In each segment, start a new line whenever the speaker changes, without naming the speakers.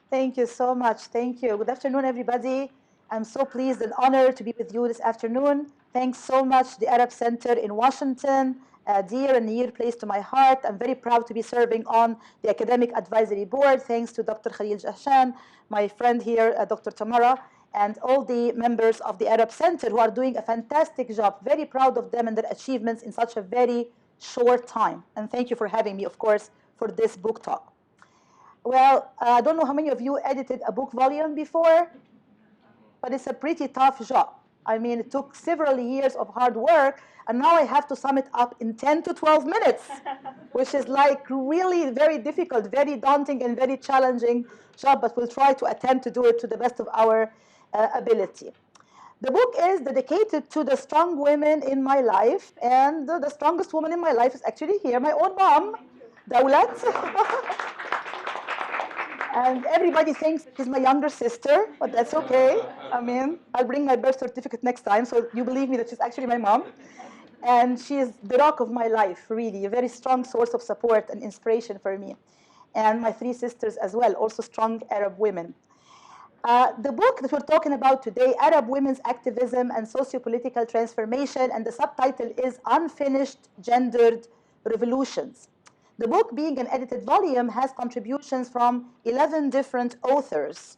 Thank you so much. Thank you. Good afternoon, everybody. I'm so pleased and honored to be with you this afternoon. Thanks so much, the Arab Center in Washington, a dear and near place to my heart. I'm very proud to be serving on the Academic Advisory Board. Thanks to Dr. Khalil Jahshan, my friend here, Dr. Tamara, and all the members of the Arab Center who are doing a fantastic job. Very proud of them and their achievements in such a very short time. And thank you for having me, of course, for this book talk. Well, I don't know how many of you edited a book volume before, but it's a pretty tough job. I mean, it took several years of hard work, and now I have to sum it up in 10 to 12 minutes, which is like really very difficult, very daunting, and very challenging job, but we'll try to attempt to do it to the best of our ability. The book is dedicated to the strong women in my life, and the strongest woman in my life is actually here, my own mom, Dawlat. And everybody thinks she's my younger sister, but that's okay. I mean, I'll bring my birth certificate next time, so you believe me that she's actually my mom. And she is the rock of my life, really, a very strong source of support and inspiration for me. And my three sisters as well, also strong Arab women. The book that we're talking about today, Arab Women's Activism and Sociopolitical Transformation, and the subtitle is Unfinished Gendered Revolutions. The book, being an edited volume, has contributions from 11 different authors.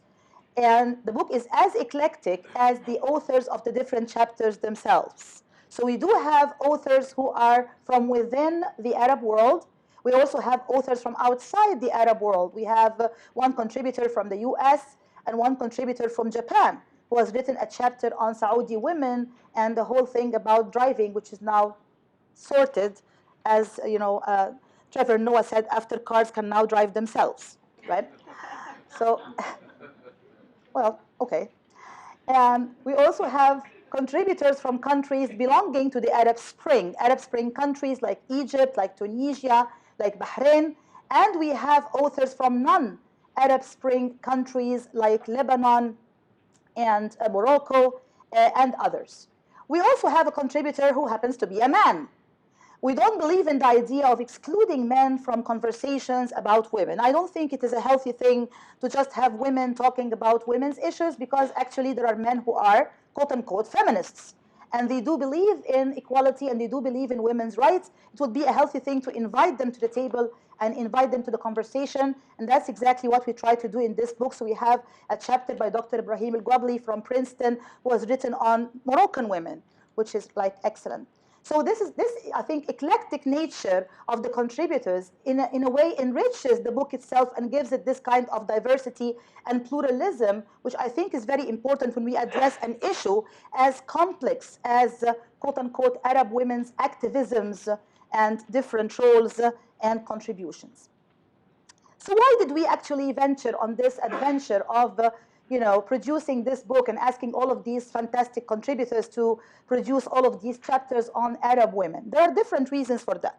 And the book is as eclectic as the authors of the different chapters themselves. So we do have authors who are from within the Arab world. We also have authors from outside the Arab world. We have one contributor from the US and one contributor from Japan, who has written a chapter on Saudi women and the whole thing about driving, which is now sorted as, you know, Trevor Noah said, after cars can now drive themselves, right? So, well, okay. And we also have contributors from countries belonging to the Arab Spring countries like Egypt, like Tunisia, like Bahrain, and we have authors from non-Arab Spring countries like Lebanon and Morocco and others. We also have a contributor who happens to be a man. We don't believe in the idea of excluding men from conversations about women. I don't think it is a healthy thing to just have women talking about women's issues, because actually there are men who are, quote unquote, feminists. And they do believe in equality and they do believe in women's rights. It would be a healthy thing to invite them to the table and invite them to the conversation. And that's exactly what we try to do in this book. So we have a chapter by Dr. Ibrahim El-Gwabli from Princeton, who has written on Moroccan women, which is like excellent. So this, I think, eclectic nature of the contributors in a way enriches the book itself and gives it this kind of diversity and pluralism, which I think is very important when we address an issue as complex as, quote unquote, Arab women's activisms and different roles and contributions. So why did we actually venture on this adventure of producing this book and asking all of these fantastic contributors to produce all of these chapters on Arab women? There are different reasons for that.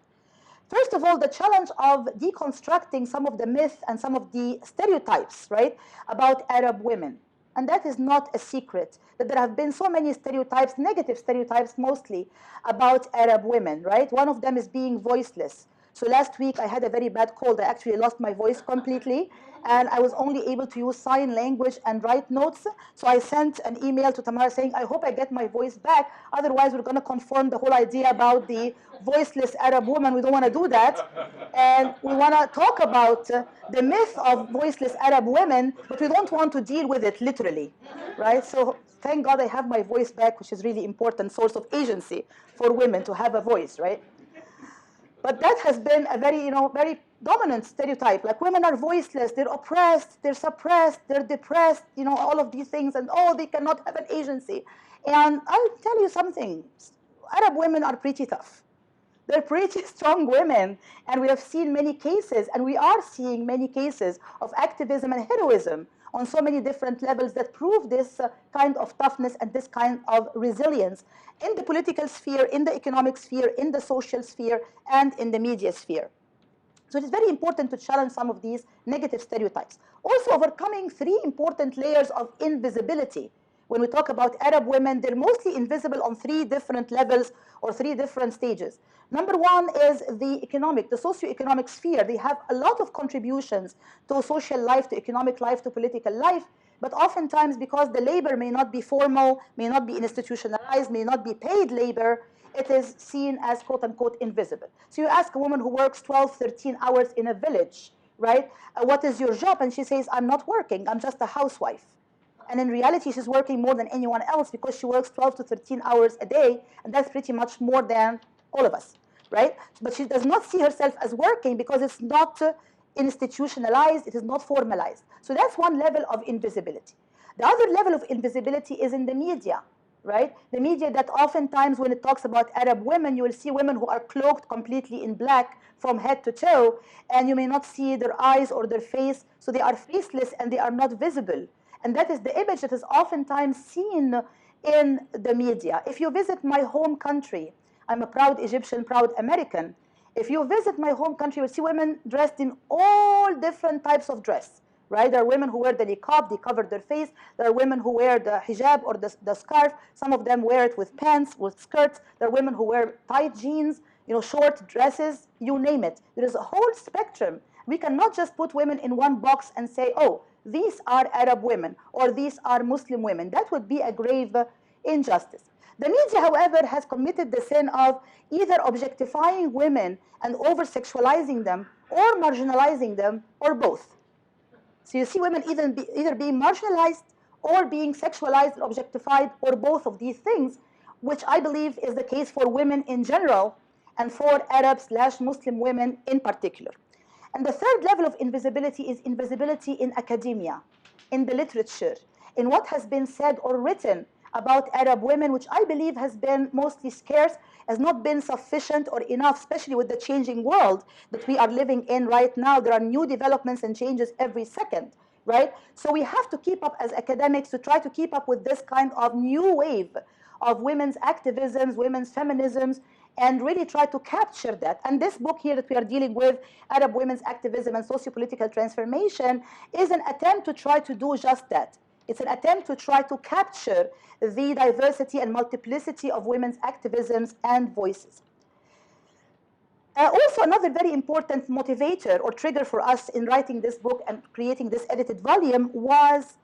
First of all, the challenge of deconstructing some of the myths and some of the stereotypes, right, about Arab women. And that is not a secret, that there have been so many stereotypes, negative stereotypes mostly, about Arab women, right? One of them is being voiceless. So last week I had a very bad cold. I actually lost my voice completely, and I was only able to use sign language and write notes. So I sent an email to Tamara saying, I hope I get my voice back. Otherwise, we're going to confirm the whole idea about the voiceless Arab woman. We don't want to do that. And we want to talk about the myth of voiceless Arab women, but we don't want to deal with it literally, right? So thank God I have my voice back, which is really important source of agency for women to have a voice, right? But that has been a very, very dominant stereotype. Like, women are voiceless, they're oppressed, they're suppressed, they're depressed, all of these things, and they cannot have an agency. And I'll tell you something, Arab women are pretty tough. They're pretty strong women, and we have seen many cases, and we are seeing many cases of activism and heroism on so many different levels that prove this kind of toughness and this kind of resilience in the political sphere, in the economic sphere, in the social sphere, and in the media sphere. So it is very important to challenge some of these negative stereotypes. Also overcoming three important layers of invisibility when we talk about Arab women, they're mostly invisible on three different levels or three different stages. Number one is the socioeconomic sphere. They have a lot of contributions to social life, to economic life, to political life, but oftentimes because the labor may not be formal, may not be institutionalized, may not be paid labor, it is seen as quote unquote invisible. So you ask a woman who works 12, 13 hours in a village, right? What is your job? And she says, I'm not working, I'm just a housewife. And in reality, she's working more than anyone else because she works 12 to 13 hours a day, and that's pretty much more than all of us, right? But she does not see herself as working because it's not institutionalized, it is not formalized. So that's one level of invisibility. The other level of invisibility is in the media, right? The media that oftentimes when it talks about Arab women, you will see women who are cloaked completely in black from head to toe, and you may not see their eyes or their face, so they are faceless and they are not visible. And that is the image that is oftentimes seen in the media. If you visit my home country, I'm a proud Egyptian, proud American. If you visit my home country, you'll see women dressed in all different types of dress, right? There are women who wear the niqab, they cover their face. There are women who wear the hijab or the scarf. Some of them wear it with pants, with skirts. There are women who wear tight jeans, short dresses, you name it. There is a whole spectrum. We cannot just put women in one box and say, oh, these are Arab women or these are Muslim women. That would be a grave injustice. The media, however, has committed the sin of either objectifying women and over-sexualizing them or marginalizing them or both. So you see women either being marginalized or being sexualized and objectified or both of these things, which I believe is the case for women in general and for Arab/Muslim women in particular. And the third level of invisibility is invisibility in academia, in the literature, in what has been said or written about Arab women, which I believe has been mostly scarce, has not been sufficient or enough, especially with the changing world that we are living in right now. There are new developments and changes every second, right? So we have to keep up as academics to try to keep up with this kind of new wave of women's activisms, women's feminisms, and really try to capture that. And this book here that we are dealing with, Arab Women's Activism and Sociopolitical Transformation, is an attempt to try to do just that. It's an attempt to try to capture the diversity and multiplicity of women's activisms and voices. Also, another very important motivator or trigger for us in writing this book and creating this edited volume was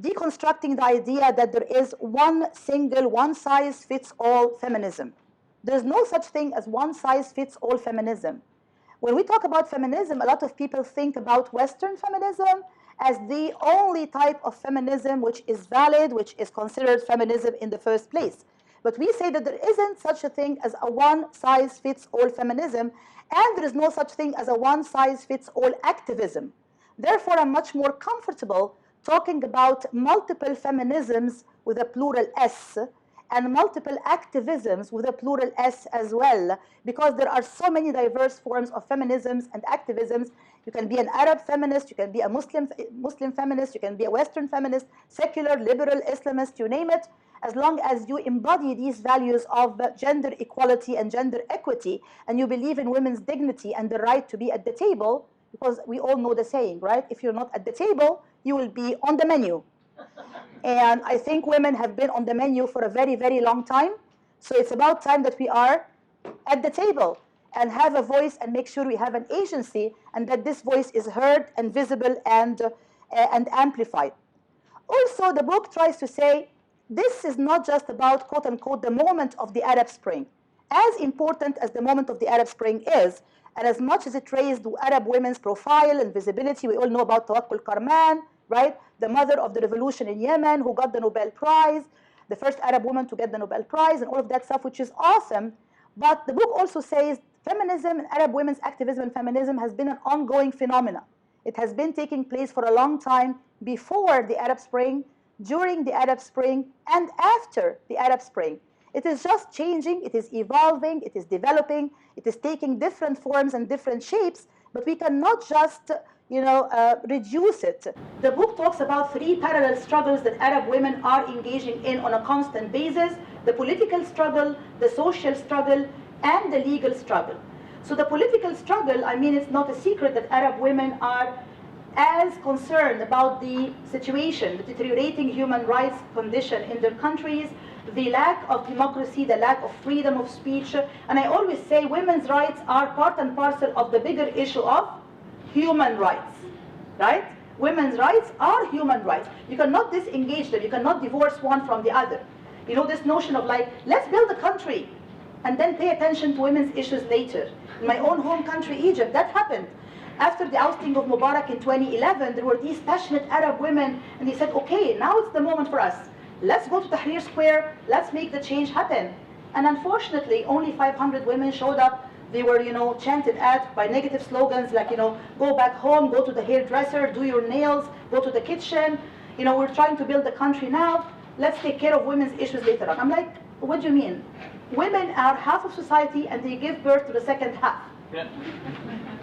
deconstructing the idea that there is one single, one-size-fits-all feminism. There's no such thing as one-size-fits-all feminism. When we talk about feminism, a lot of people think about Western feminism as the only type of feminism which is valid, which is considered feminism in the first place. But we say that there isn't such a thing as a one-size-fits-all feminism, and there is no such thing as a one-size-fits-all activism. Therefore, I'm much more comfortable talking about multiple feminisms with a plural S, and multiple activisms with a plural S as well, because there are so many diverse forms of feminisms and activisms. You can be an Arab feminist, you can be a Muslim feminist, you can be a Western feminist, secular, liberal, Islamist, you name it, as long as you embody these values of gender equality and gender equity, and you believe in women's dignity and the right to be at the table, because we all know the saying, right? If you're not at the table, you will be on the menu. And I think women have been on the menu for a very, very long time. So it's about time that we are at the table and have a voice and make sure we have an agency and that this voice is heard and visible and amplified. Also, the book tries to say this is not just about, quote unquote, the moment of the Arab Spring. As important as the moment of the Arab Spring is, and as much as it raised Arab women's profile and visibility, we all know about Tawakkul Karman, right? The mother of the revolution in Yemen who got the Nobel Prize, the first Arab woman to get the Nobel Prize and all of that stuff, which is awesome. But the book also says feminism and Arab women's activism and feminism has been an ongoing phenomenon. It has been taking place for a long time before the Arab Spring, during the Arab Spring, and after the Arab Spring. It is just changing, it is evolving, it is developing, it is taking different forms and different shapes, but we cannot just reduce it. The book talks about three parallel struggles that Arab women are engaging in on a constant basis: the political struggle, the social struggle, and the legal struggle. So the political struggle, I mean, it's not a secret that Arab women are as concerned about the situation, the deteriorating human rights condition in their countries, the lack of democracy, the lack of freedom of speech. And I always say women's rights are part and parcel of the bigger issue of human rights, right? Women's rights are human rights. You cannot disengage them. You cannot divorce one from the other. You know, this notion of like, let's build a country and then pay attention to women's issues later. In my own home country, Egypt, that happened. After the ousting of Mubarak in 2011, there were these passionate Arab women, and they said, okay, now it's the moment for us. Let's go to Tahrir Square, let's make the change happen. And unfortunately, only 500 women showed up. They were, you know, chanted at by negative slogans like, you know, go back home, go to the hairdresser, do your nails, go to the kitchen. You know, we're trying to build the country now. Let's take care of women's issues later on. I'm like, what do you mean? Women are half of society and they give birth to the second half. Yeah.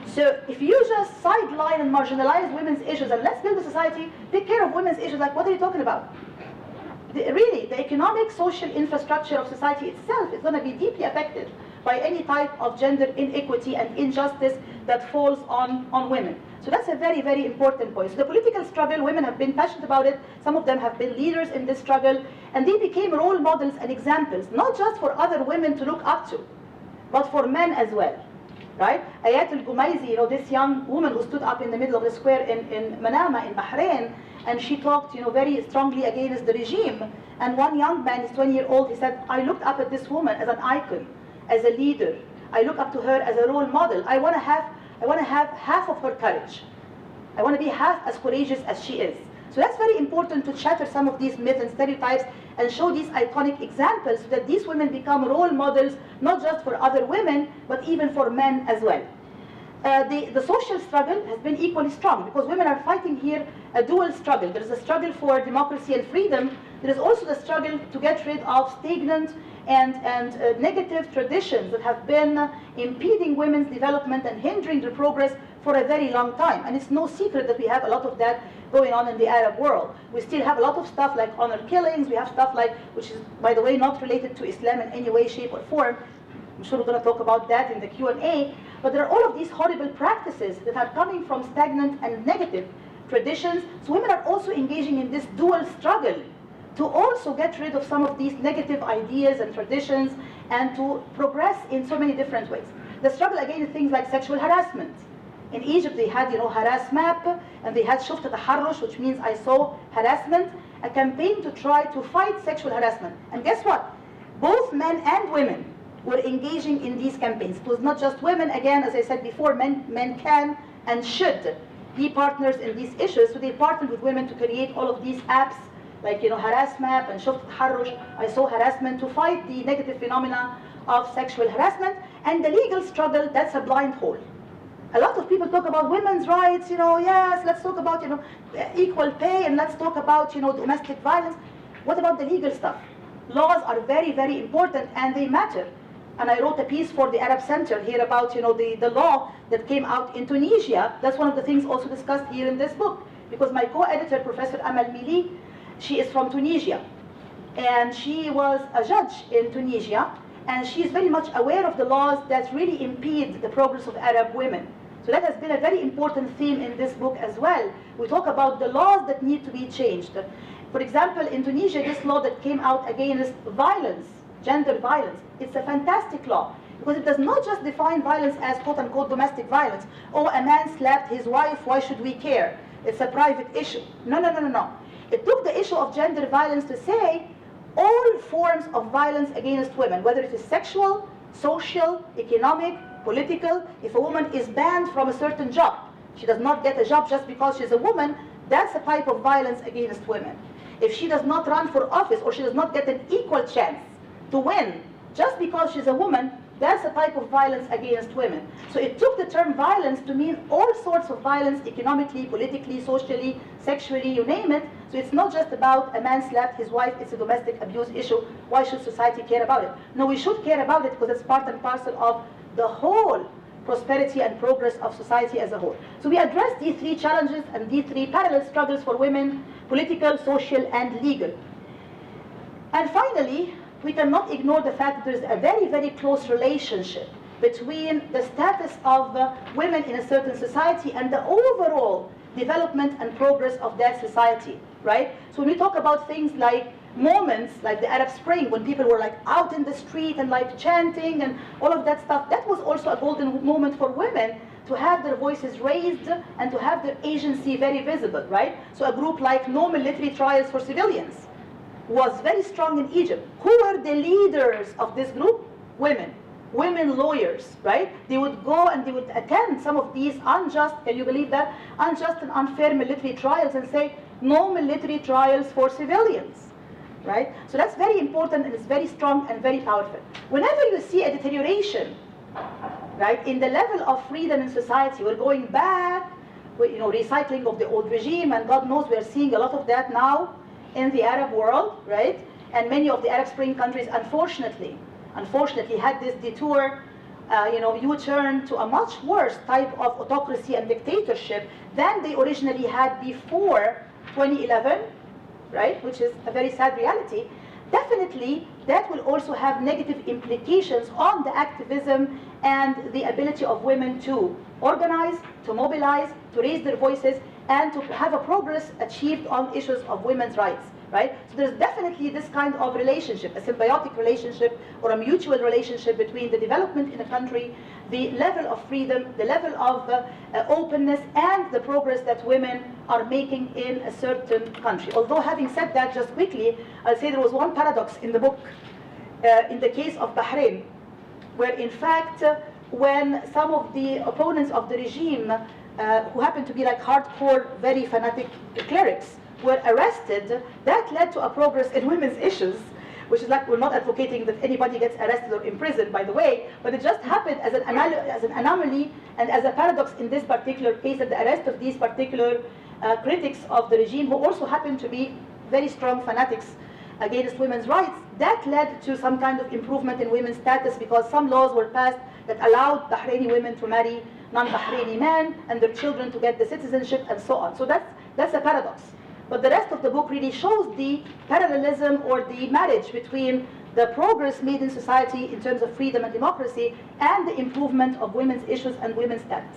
So if you just sideline and marginalize women's issues and let's build a society, take care of women's issues, like what are you talking about? Really, the economic, social infrastructure of society itself is going to be deeply affected by any type of gender inequity and injustice that falls on women. So that's a very, very important point. So the political struggle, women have been passionate about it. Some of them have been leaders in this struggle, and they became role models and examples, not just for other women to look up to, but for men as well. Right? Ayat al-Gumayzi, you know, this young woman who stood up in the middle of the square in Manama, in Bahrain, and she talked, you know, very strongly against the regime. And one young man, he's 20-year-old, he said, I looked up at this woman as an icon, as a leader. I look up to her as a role model. I want to have half of her courage. I want to be half as courageous as she is. So that's very important to shatter some of these myths and stereotypes and show these iconic examples so that these women become role models, not just for other women, but even for men as well. The social struggle has been equally strong because women are fighting here a dual struggle. There is a struggle for democracy and freedom. There is also the struggle to get rid of stagnant and negative traditions that have been impeding women's development and hindering their progress for a very long time. And it's no secret that we have a lot of that going on in the Arab world. We still have a lot of stuff like honor killings. We have stuff like, which is, by the way, not related to Islam in any way, shape, or form. I'm sure we're going to talk about that in the Q&A. But there are all of these horrible practices that are coming from stagnant and negative traditions. So women are also engaging in this dual struggle to also get rid of some of these negative ideas and traditions and to progress in so many different ways. The struggle against things like sexual harassment. In Egypt, they had, you know, Harass Map, and they had Shufta Taharrush, which means I saw harassment, a campaign to try to fight sexual harassment. And guess what? Both men and women were engaging in these campaigns. It was not just women. Again, as I said before, men can and should be partners in these issues. So they partnered with women to create all of these apps, like, you know, Harass Map and Shufta Taharrush, I saw harassment, to fight the negative phenomena of sexual harassment. And the legal struggle, that's a blind hole. A lot of people talk about women's rights, you know, yes, let's talk about, you know, equal pay, and let's talk about, you know, domestic violence. What about the legal stuff? Laws are very, very important, and they matter. And I wrote a piece for the Arab Center here about, you know, the law that came out in Tunisia. That's one of the things also discussed here in this book, because my co-editor, Professor Amal Mili, she is from Tunisia, and she was a judge in Tunisia, and she is very much aware of the laws that really impede the progress of Arab women. So that has been a very important theme in this book as well. We talk about the laws that need to be changed. For example, in Tunisia, this law that came out against violence, gender violence, it's a fantastic law, because it does not just define violence as quote-unquote domestic violence. Oh, a man slapped his wife, why should we care? It's a private issue. No, no, no, no, no. It took the issue of gender violence to say all forms of violence against women, whether it is sexual, social, economic, political. If a woman is banned from a certain job, she does not get a job just because she's a woman, that's a type of violence against women. If she does not run for office, or she does not get an equal chance to win just because she's a woman, that's a type of violence against women. So it took the term violence to mean all sorts of violence, economically, politically, socially, sexually, you name it. So it's not just about a man slapped his wife, it's a domestic abuse issue. Why should society care about it? No, we should care about it because it's part and parcel of the whole prosperity and progress of society as a whole. So we address these three challenges and these three parallel struggles for women: political, social, and legal. And finally, we cannot ignore the fact that there is a very, very close relationship between the status of women in a certain society and the overall development and progress of that society, right? So when we talk about things like moments like the Arab Spring, when people were like out in the street and like chanting and all of that stuff, that was also a golden moment for women to have their voices raised and to have their agency very visible, right? So a group like No Military Trials for Civilians was very strong in Egypt. Who were the leaders of this group? Women lawyers, right? They would go and they would attend some of these unjust, can you believe that? Unjust and unfair military trials and say, no military trials for civilians, right? So that's very important and it's very strong and very powerful. Whenever you see a deterioration, right, in the level of freedom in society, we're going back, recycling of the old regime, and God knows we're seeing a lot of that now in the Arab world, right? And many of the Arab Spring countries, unfortunately, had this detour, U-turn to a much worse type of autocracy and dictatorship than they originally had before 2011, right? Which is a very sad reality. Definitely, that will also have negative implications on the activism and the ability of women to organize, to mobilize, to raise their voices, and to have a progress achieved on issues of women's rights, right? So there's definitely this kind of relationship, a symbiotic relationship or a mutual relationship between the development in a country, the level of freedom, the level of openness, and the progress that women are making in a certain country. Although having said that, just quickly, I'll say there was one paradox in the book, in the case of Bahrain, where in fact, when some of the opponents of the regime, who happened to be like hardcore, very fanatic clerics, were arrested, that led to a progress in women's issues, which is like, we're not advocating that anybody gets arrested or imprisoned, by the way, but it just happened as an anomaly and as a paradox in this particular case, that the arrest of these particular critics of the regime, who also happened to be very strong fanatics against women's rights, that led to some kind of improvement in women's status, because some laws were passed that allowed Bahraini women to marry non-Bahraini men and their children to get the citizenship and so on. So that's a paradox. But the rest of the book really shows the parallelism or the marriage between the progress made in society in terms of freedom and democracy and the improvement of women's issues and women's status.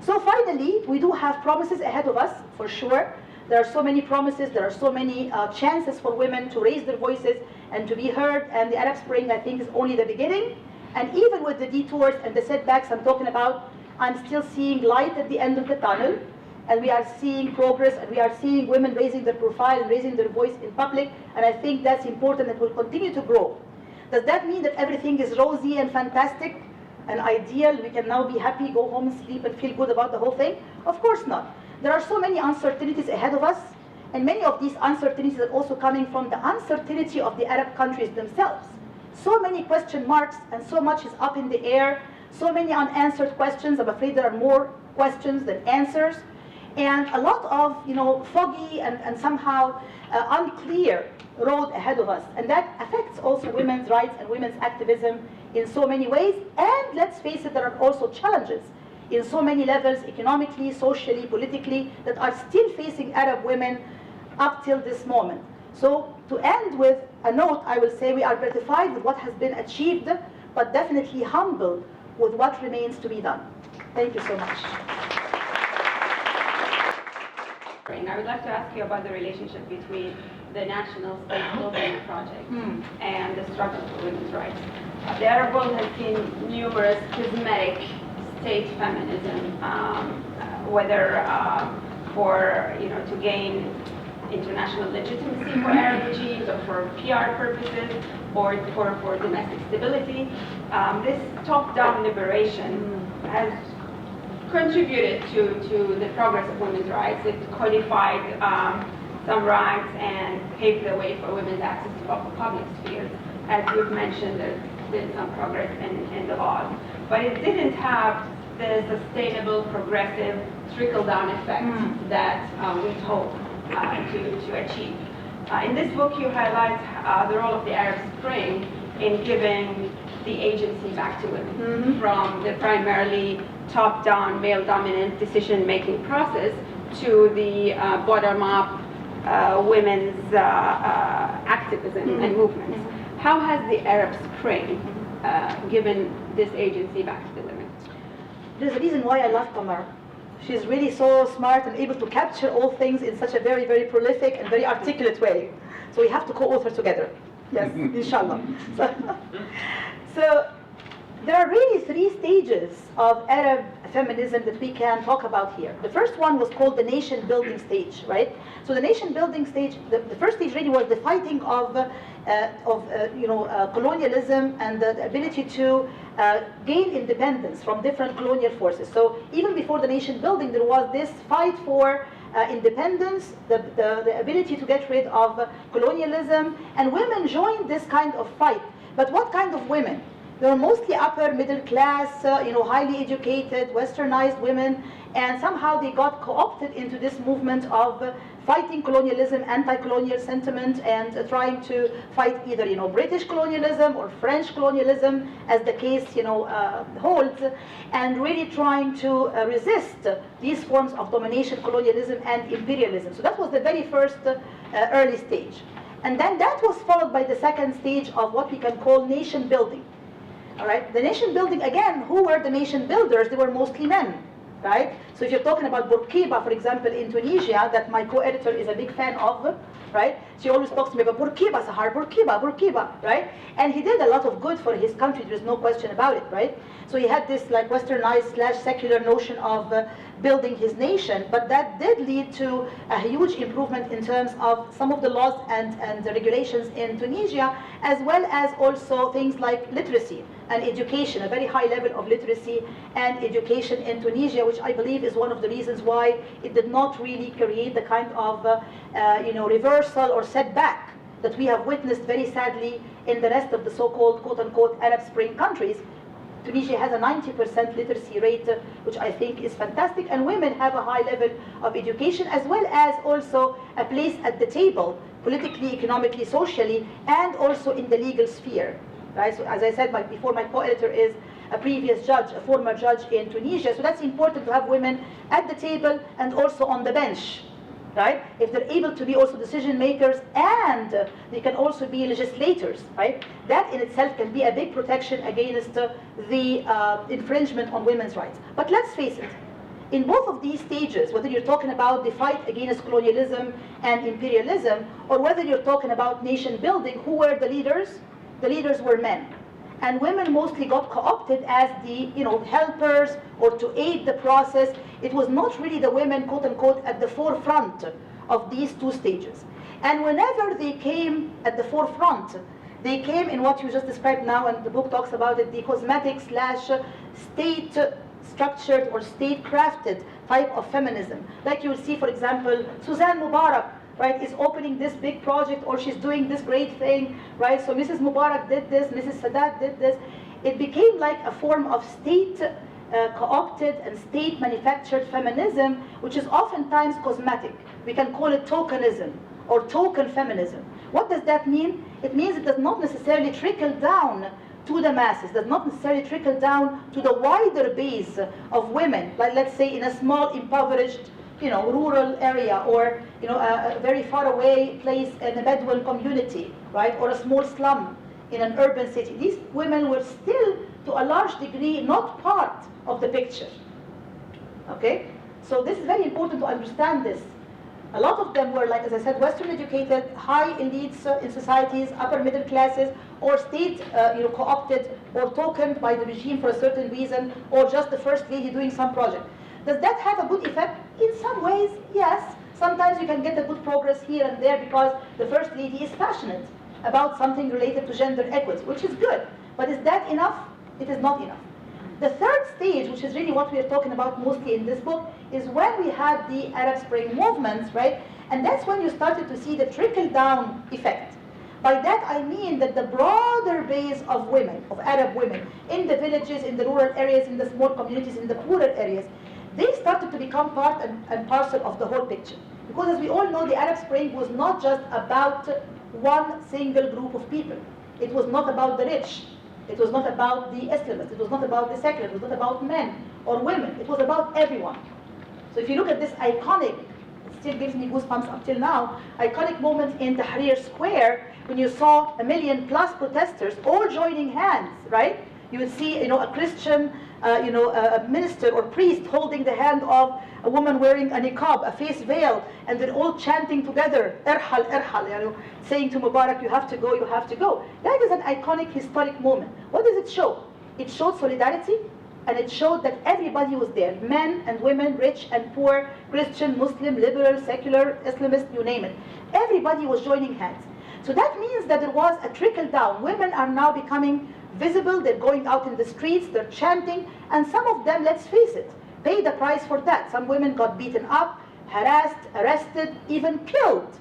So finally, we do have promises ahead of us, for sure. There are so many promises, there are so many chances for women to raise their voices and to be heard, and the Arab Spring, I think, is only the beginning. And even with the detours and the setbacks I'm talking about, I'm still seeing light at the end of the tunnel, and we are seeing progress, and we are seeing women raising their profile and raising their voice in public, and I think that's important and will continue to grow. Does that mean that everything is rosy and fantastic and ideal? We can now be happy, go home and sleep and feel good about the whole thing? Of course not. There are so many uncertainties ahead of us, and many of these uncertainties are also coming from the uncertainty of the Arab countries themselves. So many question marks and so much is up in the air, so many unanswered questions. I'm afraid there are more questions than answers, and a lot of foggy and somehow unclear road ahead of us, and that affects also women's rights and women's activism in so many ways. And let's face it, there are also challenges in so many levels, economically, socially, politically, that are still facing Arab women up till this moment. So to end with a note, I will say we are gratified with what has been achieved, but definitely humbled with what remains to be done. Thank you so much.
I would like to ask you about the relationship between the National State Building Project and the struggle for women's rights. The Arab world has seen numerous cosmetic state feminism, whether to gain international legitimacy for Arab regimes or for PR purposes or for domestic stability. This top-down liberation has contributed to the progress of women's rights. It codified some rights and paved the way for women's access to public spheres. As you've mentioned, there's been some progress in the laws. But it didn't have the sustainable, progressive, trickle-down effect that we'd hope to achieve. In this book, you highlight the role of the Arab Spring in giving the agency back to women from the primarily top-down, male-dominant decision-making process to the bottom-up women's activism and movements. How has the Arab Spring given this agency back to the women?
There's a reason why I love Qamar. She's really so smart and able to capture all things in such a very, very prolific and very articulate way. So we have to co-author together. Yes, inshallah. So there are really three stages of Arab feminism that we can talk about here. The first one was called the nation building stage, right? So the nation building stage, the first stage really was the fighting of colonialism and the ability to gain independence from different colonial forces. So even before the nation building, there was this fight for independence, the ability to get rid of colonialism, and women joined this kind of fight. But what kind of women? They were mostly upper middle class, highly educated, westernized women, and somehow they got co-opted into this movement of fighting colonialism, anti-colonial sentiment, and trying to fight either British colonialism or French colonialism, as the case holds, and really trying to resist these forms of domination, colonialism, and imperialism. So that was the very first early stage. And then that was followed by the second stage of what we can call nation building. All right, the nation building, again, who were the nation builders? They were mostly men, right? So if you're talking about Bourguiba, for example, in Tunisia, that my co-editor is a big fan of, right? She always talks to me about Bourguiba, Sahar, Bourguiba, right? And he did a lot of good for his country, there's no question about it, right? So he had this like westernized / secular notion of building his nation, but that did lead to a huge improvement in terms of some of the laws and the regulations in Tunisia, as well as also things like literacy and education, a very high level of literacy and education in Tunisia, which I believe is one of the reasons why it did not really create the kind of reversal or setback that we have witnessed very sadly in the rest of the so-called quote-unquote Arab Spring countries. Tunisia has a 90% literacy rate, which I think is fantastic, and women have a high level of education, as well as also a place at the table, politically, economically, socially, and also in the legal sphere. Right? So as I said before, my co-editor is a previous judge, a former judge in Tunisia, so that's important to have women at the table and also on the bench. Right? If they're able to be also decision makers and they can also be legislators, right? That in itself can be a big protection against the infringement on women's rights. But let's face it, in both of these stages, whether you're talking about the fight against colonialism and imperialism, or whether you're talking about nation building, who were the leaders? The leaders were men. And women mostly got co-opted as the helpers or to aid the process. It was not really the women, quote unquote, at the forefront of these two stages. And whenever they came at the forefront, they came in what you just described now, and the book talks about it, the cosmetic / state structured or state crafted type of feminism. Like you'll see, for example, Suzanne Mubarak, right, is opening this big project, or she's doing this great thing, right? So Mrs. Mubarak did this, Mrs. Sadat did this. It became like a form of state co-opted and state manufactured feminism, which is oftentimes cosmetic. We can call it tokenism or token feminism. What does that mean? It means it does not necessarily trickle down to the masses, does not necessarily trickle down to the wider base of women, like let's say in a small impoverished rural area, or a very far away place in a Bedouin community, right, or a small slum in an urban city. These women were still, to a large degree, not part of the picture. Okay, so this is very important to understand this. A lot of them were, like as I said, Western educated, high elites in societies, upper middle classes, or state co-opted or tokened by the regime for a certain reason, or just the first lady doing some project. Does that have a good effect? In some ways, yes. Sometimes you can get a good progress here and there because the first lady is passionate about something related to gender equity, which is good. But is that enough? It is not enough. The third stage, which is really what we are talking about mostly in this book, is when we had the Arab Spring movements, right? And that's when you started to see the trickle-down effect. By that I mean that the broader base of women, of Arab women, in the villages, in the rural areas, in the small communities, in the poorer areas, they started to become part and parcel of the whole picture. Because as we all know, the Arab Spring was not just about one single group of people. It was not about the rich. It was not about the Islamists. It was not about the secular. It was not about men or women. It was about everyone. So if you look at this iconic, it still gives me goosebumps up till now, iconic moment in Tahrir Square, when you saw 1 million+ protesters all joining hands, right? You would see, a Christian, a minister or priest holding the hand of a woman wearing a niqab, a face veil, and they're all chanting together, "Irhal, irhal," saying to Mubarak, "You have to go, you have to go." That is an iconic, historic moment. What does it show? It showed solidarity, and it showed that everybody was there, men and women, rich and poor, Christian, Muslim, liberal, secular, Islamist, you name it. Everybody was joining hands. So that means that there was a trickle down. Women are now becoming visible, they're going out in the streets, they're chanting, and some of them, let's face it, pay the price for that. Some women got beaten up, harassed, arrested, even killed,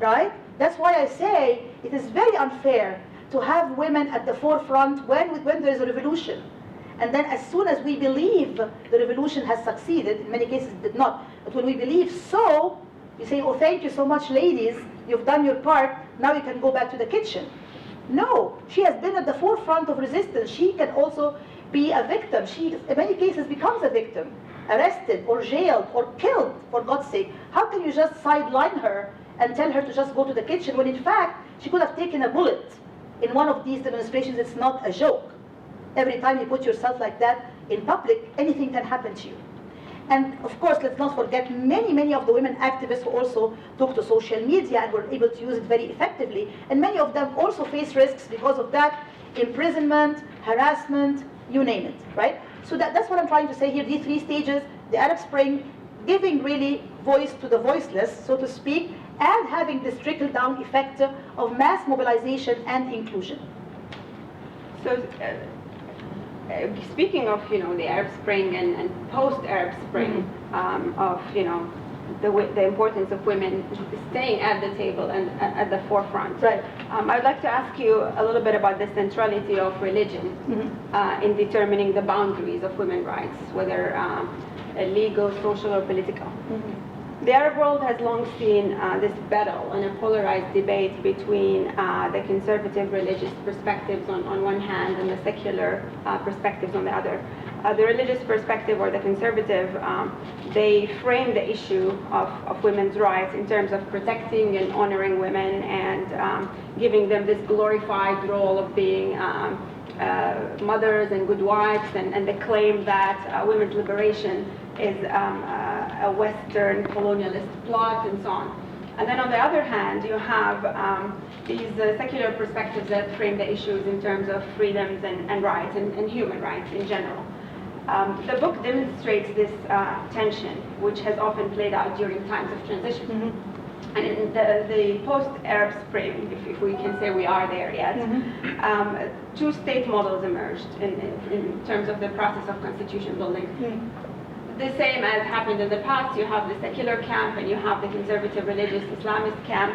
right? That's why I say it is very unfair to have women at the forefront when there is a revolution. And then as soon as we believe the revolution has succeeded, in many cases it did not, but when we believe so, you say, "Oh, thank you so much, ladies, you've done your part, now you can go back to the kitchen." No, she has been at the forefront of resistance. She can also be a victim. She, in many cases, becomes a victim, arrested or jailed or killed, for God's sake. How can you just sideline her and tell her to just go to the kitchen when in fact she could have taken a bullet in one of these demonstrations? It's not a joke. Every time you put yourself like that in public, anything can happen to you. And of course, let's not forget many of the women activists who also took to social media and were able to use it very effectively. And many of them also face risks because of that, imprisonment, harassment, you name it, right? So that's what I'm trying to say here, these three stages, the Arab Spring, giving really voice to the voiceless, so to speak, and having this trickle-down effect of mass mobilization and inclusion.
So, speaking of, the Arab Spring and post-Arab Spring, of, the importance of women staying at the table and at the forefront.
Right.
I'd like to ask you a little bit about the centrality of religion in determining the boundaries of women's rights, whether legal, social, or political. The Arab world has long seen this battle and a polarized debate between the conservative religious perspectives on one hand and the secular perspectives on the other. The religious perspective, or the conservative, they frame the issue of women's rights in terms of protecting and honoring women and giving them this glorified role of being mothers and good wives, and the claim that women's liberation is a Western colonialist plot and so on. And then on the other hand, you have these secular perspectives that frame the issues in terms of freedoms and rights and human rights in general. The book demonstrates this tension, which has often played out during times of transition. And in the post-Arab Spring, if we can say we are there yet, two state models emerged in terms of the process of constitution building. The same as happened in the past, you have the secular camp and you have the conservative religious Islamist camp,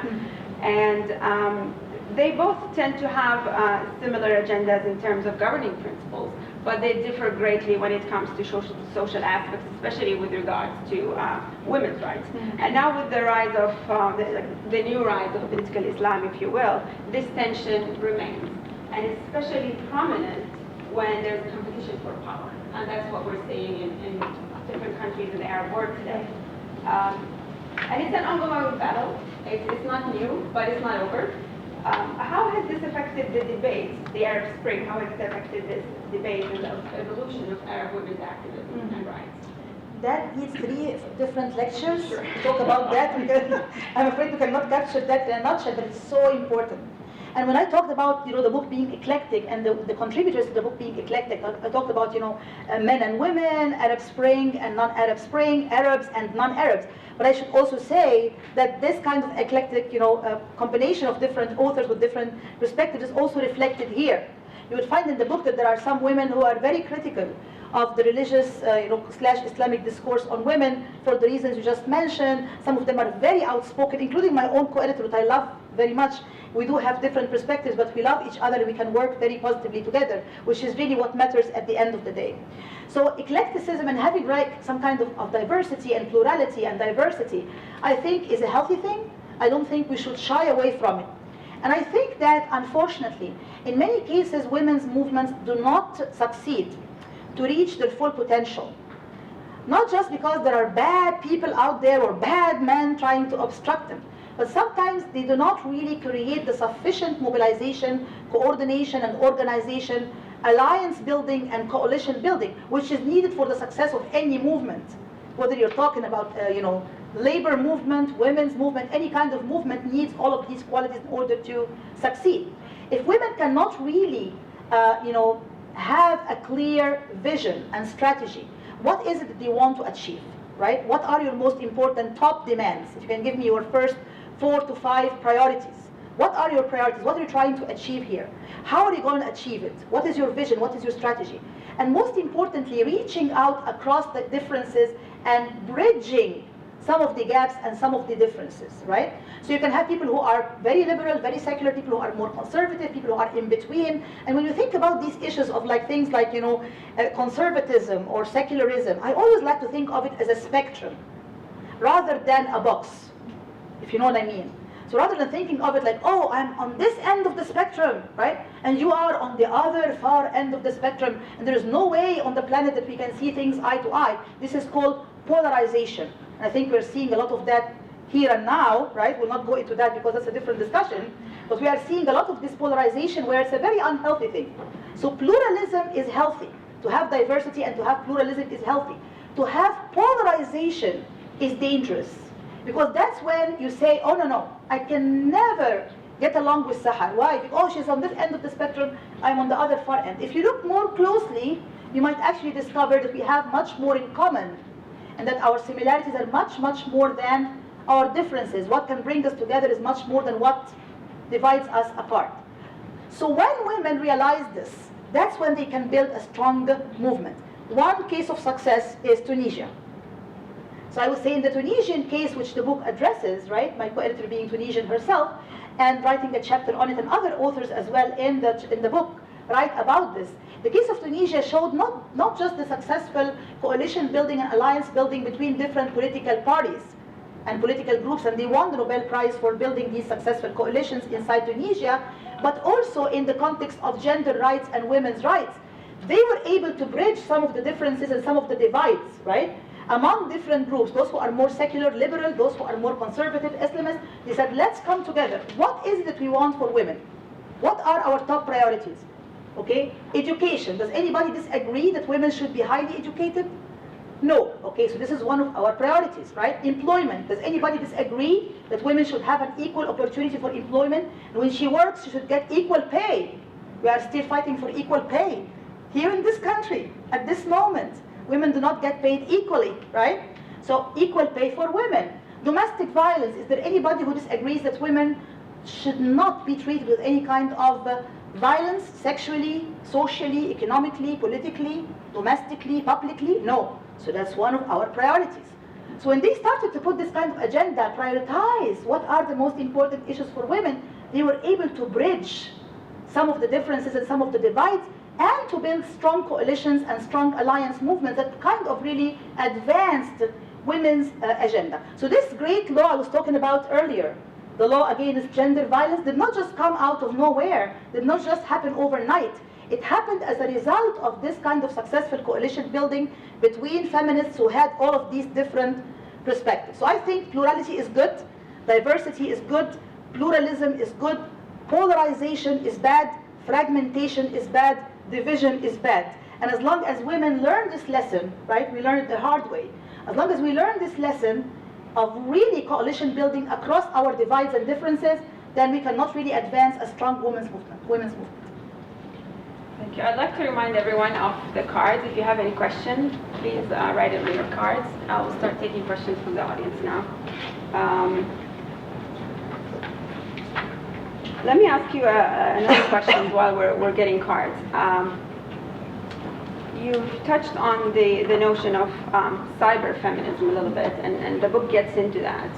and they both tend to have similar agendas in terms of governing principles, but they differ greatly when it comes to social aspects, especially with regards to women's rights. And now with the rise of the new rise of political Islam, if you will, this tension remains, and it's especially prominent when there's competition for power, and that's what we're seeing in different countries in the Arab world today. And it's an ongoing battle. It's not new, but it's not over. How has this affected the debate, the Arab Spring? How has it affected this debate and the evolution of Arab women's activism and rights?
That needs 3 different lectures to talk about that, because I'm afraid we cannot capture that in a nutshell, but it's so important. And when I talked about the book being eclectic and the contributors to the book being eclectic, I talked about men and women, Arab Spring and non-Arab Spring, Arabs and non-Arabs. But I should also say that this kind of eclectic combination of different authors with different perspectives is also reflected here. You would find in the book that there are some women who are very critical of the religious / Islamic discourse on women for the reasons you just mentioned. Some of them are very outspoken, including my own co-editor, which I love very much. We do have different perspectives, but we love each other and we can work very positively together, which is really what matters at the end of the day. So eclecticism and having some kind of diversity and plurality and diversity, I think is a healthy thing. I don't think we should shy away from it. And I think that, unfortunately, in many cases, women's movements do not succeed to reach their full potential. Not just because there are bad people out there or bad men trying to obstruct them, but sometimes they do not really create the sufficient mobilization, coordination, and organization alliance building and coalition building, which is needed for the success of any movement. Whether you're talking about, labor movement, women's movement, any kind of movement needs all of these qualities in order to succeed. If women cannot really, have a clear vision and strategy, what is it that they want to achieve, right? What are your most important top demands? If you can give me your first 4 to 5 priorities. What are your priorities? What are you trying to achieve here? How are you going to achieve it? What is your vision? What is your strategy? And most importantly, reaching out across the differences and bridging some of the gaps and some of the differences, right? So you can have people who are very liberal, very secular, people who are more conservative, people who are in between. And when you think about these issues of things like, conservatism or secularism, I always like to think of it as a spectrum rather than a box, if you know what I mean. So rather than thinking of it like, oh, I'm on this end of the spectrum, right? And you are on the other far end of the spectrum, and there is no way on the planet that we can see things eye to eye. This is called polarization. And I think we're seeing a lot of that here and now, right? We'll not go into that because that's a different discussion. But we are seeing a lot of this polarization where it's a very unhealthy thing. So pluralism is healthy. To have diversity and to have pluralism is healthy. To have polarization is dangerous. Because that's when you say, oh, no, I can never get along with Sahar. Why? Because, oh, she's on this end of the spectrum, I'm on the other far end. If you look more closely, you might actually discover that we have much more in common, and that our similarities are much, much more than our differences. What can bring us together is much more than what divides us apart. So when women realize this, that's when they can build a strong movement. One case of success is Tunisia. So I would say in the Tunisian case, which the book addresses, right, my co-editor being Tunisian herself, and writing a chapter on it, and other authors as well in the book write about this. The case of Tunisia showed not just the successful coalition building and alliance building between different political parties and political groups, and they won the Nobel Prize for building these successful coalitions inside Tunisia, but also in the context of gender rights and women's rights. They were able to bridge some of the differences and some of the divides, right? Among different groups, those who are more secular, liberal, those who are more conservative, Islamists, they said, let's come together. What is it that we want for women? What are our top priorities? Okay, education. Does anybody disagree that women should be highly educated? No. Okay, so this is one of our priorities, right? Employment. Does anybody disagree that women should have an equal opportunity for employment? And when she works, she should get equal pay. We are still fighting for equal pay. Here in this country, at this moment, women do not get paid equally, right? So equal pay for women. Domestic violence. Is there anybody who disagrees that women should not be treated with any kind of violence, sexually, socially, economically, politically, domestically, publicly? No. So that's one of our priorities. So when they started to put this kind of agenda, prioritize what are the most important issues for women, they were able to bridge some of the differences and some of the divides, and to build strong coalitions and strong alliance movements that kind of really advanced women's agenda. So this great law I was talking about earlier, the law against gender violence, did not just come out of nowhere, did not just happen overnight. It happened as a result of this kind of successful coalition building between feminists who had all of these different perspectives. So I think plurality is good, diversity is good, pluralism is good, polarization is bad, fragmentation is bad, division is bad. And as long as women learn this lesson, right, we learn it the hard way. As long as we learn this lesson of really coalition building across our divides and differences, then we cannot really advance a strong women's movement.
Thank you. I'd like to remind everyone of the cards. If you have any questions, please write it on your cards. I'll start taking questions from the audience now. Let me ask you another question while we're getting cards. You've touched on the notion of cyber feminism a little bit, and the book gets into that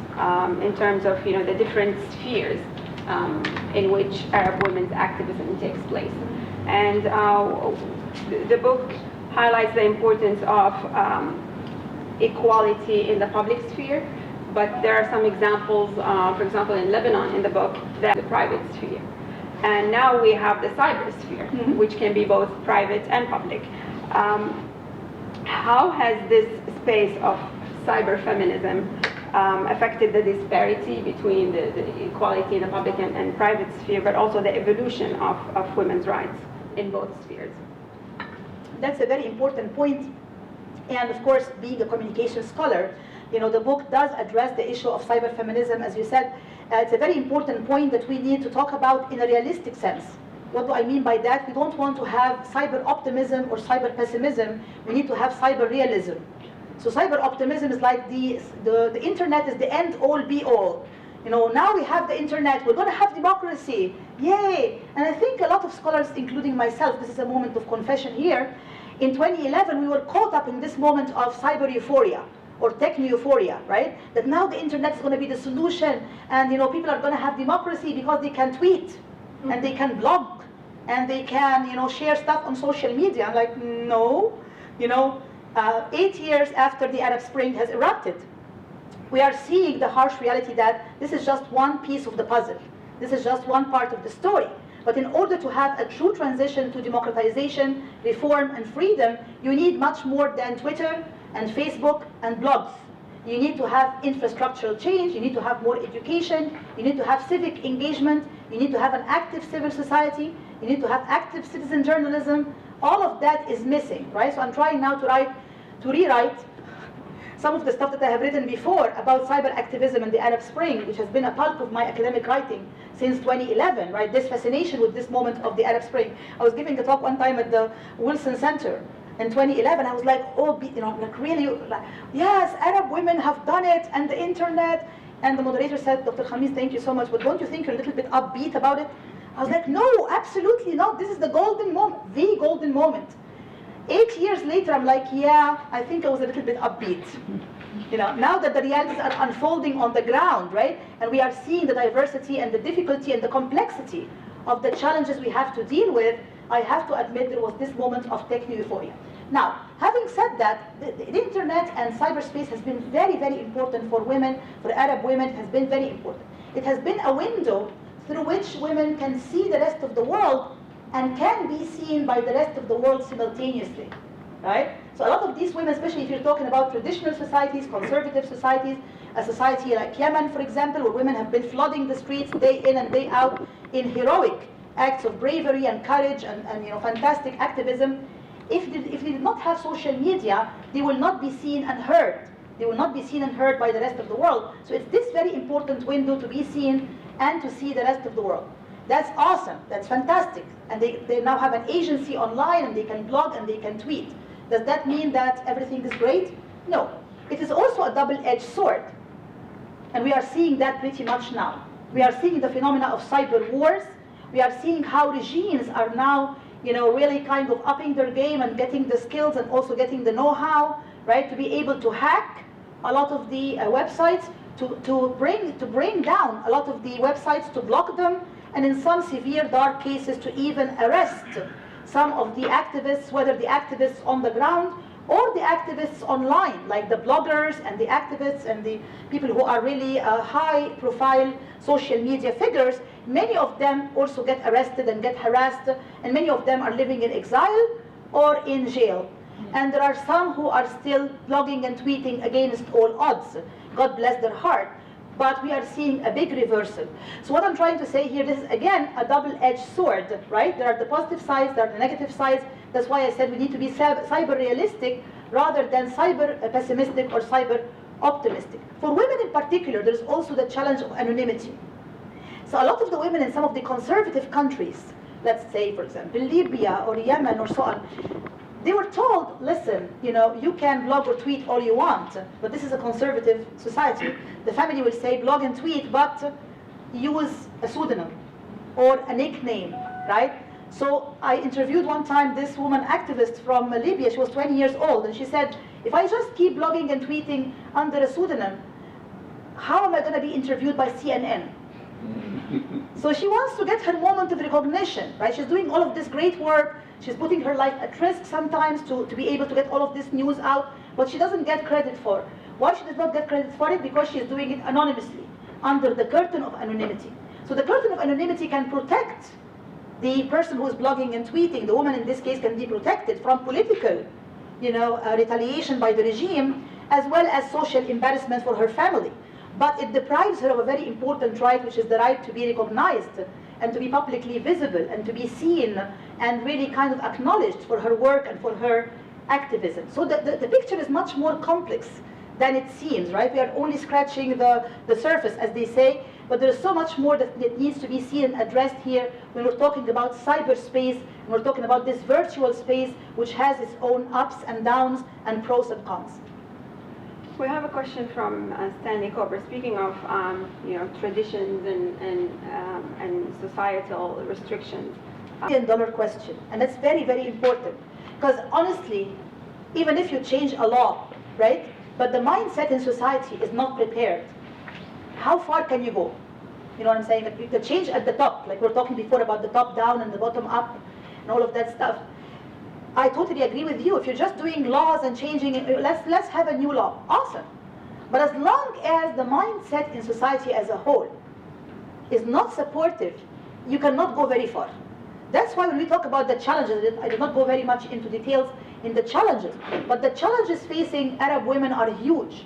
in terms of the different spheres in which Arab women's activism takes place. And the book highlights the importance of equality in the public sphere, but there are some examples, for example, in Lebanon in the book, that's the private sphere. And now we have the cyber sphere, which can be both private and public. How has this space of cyber feminism affected the disparity between the equality in the public and private sphere, but also the evolution of women's rights in both spheres?
That's a very important point. And of course, being a communication scholar, the book does address the issue of cyberfeminism, as you said. It's a very important point that we need to talk about in a realistic sense. What do I mean by that? We don't want to have cyber optimism or cyber pessimism. We need to have cyber realism. So cyber optimism is like the internet is the end all be all. Now we have the internet, we're going to have democracy, yay! And I think a lot of scholars, including myself, this is a moment of confession here, in 2011 we were caught up in this moment of cyber euphoria or techno euphoria, right? That now the internet is going to be the solution, and people are going to have democracy because they can tweet and they can blog and they can share stuff on social media. I'm like, no, 8 years after the Arab Spring has erupted, we are seeing the harsh reality that this is just one piece of the puzzle. This is just one part of the story. But in order to have a true transition to democratization, reform, and freedom, you need much more than Twitter and Facebook and blogs. You need to have infrastructural change, you need to have more education, you need to have civic engagement, you need to have an active civil society, you need to have active citizen journalism. All of that is missing, right? So I'm trying now to rewrite some of the stuff that I have written before about cyber activism and the Arab Spring, which has been a bulk of my academic writing since 2011, right? This fascination with this moment of the Arab Spring. I was giving a talk one time at the Wilson Center in 2011. I was like, yes, Arab women have done it, and the internet. And the moderator said, Dr. Khamis, thank you so much, but don't you think you're a little bit upbeat about it? I was like, no, absolutely not. This is the golden moment, the golden moment. 8 years later, I'm like, yeah, I think I was a little bit upbeat. Now that the realities are unfolding on the ground, right? And we are seeing the diversity and the difficulty and the complexity of the challenges we have to deal with, I have to admit there was this moment of techno euphoria. Now, having said that, the internet and cyberspace has been very, very important for women, for Arab women. It has been very important. It has been a window through which women can see the rest of the world and can be seen by the rest of the world simultaneously, right? So a lot of these women, especially if you're talking about traditional societies, conservative societies, a society like Yemen, for example, where women have been flooding the streets day in and day out in heroic acts of bravery and courage and fantastic activism. If they did not have social media, they will not be seen and heard. They will not be seen and heard by the rest of the world. So it's this very important window to be seen and to see the rest of the world. That's awesome. That's fantastic. And they now have an agency online, and they can blog and they can tweet. Does that mean that everything is great? No. It is also a double-edged sword. And we are seeing that pretty much now. We are seeing the phenomena of cyber wars. We are seeing how regimes are now, really kind of upping their game and getting the skills and also getting the know-how, right, to be able to hack a lot of the websites, to bring down a lot of the websites, to block them, and in some severe dark cases to even arrest some of the activists, whether the activists on the ground or the activists online, like the bloggers and the activists and the people who are really high-profile social media figures. Many of them also get arrested and get harassed, and many of them are living in exile or in jail. And there are some who are still blogging and tweeting against all odds. God bless their heart. But we are seeing a big reversal. So what I'm trying to say here, this is again a double-edged sword, right? There are the positive sides, there are the negative sides. That's why I said we need to be cyber realistic rather than cyber pessimistic or cyber optimistic. For women in particular, there's also the challenge of anonymity. So a lot of the women in some of the conservative countries, let's say, for example, Libya or Yemen or so on, they were told, listen, you can blog or tweet all you want, but this is a conservative society. The family will say blog and tweet, but use a pseudonym or a nickname, right? So I interviewed one time this woman activist from Libya. She was 20 years old, and she said, if I just keep blogging and tweeting under a pseudonym, how am I going to be interviewed by CNN? So she wants to get her moment of recognition, right? She's doing all of this great work. She's putting her life at risk sometimes to be able to get all of this news out, but she doesn't get credit for it. Why she does not get credit for it? Because she is doing it anonymously, under the curtain of anonymity. So the curtain of anonymity can protect the person who is blogging and tweeting. The woman in this case can be protected from political, retaliation by the regime, as well as social embarrassment for her family. But it deprives her of a very important right, which is the right to be recognized and to be publicly visible and to be seen and really kind of acknowledged for her work and for her activism. So the picture is much more complex than it seems, right? We are only scratching the surface, as they say, but there is so much more that needs to be seen and addressed here when we're talking about cyberspace, and we're talking about this virtual space which has its own ups and downs and pros and cons.
We have a question from Stanley Cooper. Speaking of traditions and societal restrictions.
$1 billion question, and that's very, very important, because honestly, even if you change a law, right, but the mindset in society is not prepared, how far can you go? You know what I'm saying? Like the change at the top, like we were talking before about the top down and the bottom up and all of that stuff. I totally agree with you. If you're just doing laws and changing it, let's have a new law. Awesome. But as long as the mindset in society as a whole is not supportive, you cannot go very far. That's why when we talk about the challenges, I did not go very much into details in the challenges, but the challenges facing Arab women are huge,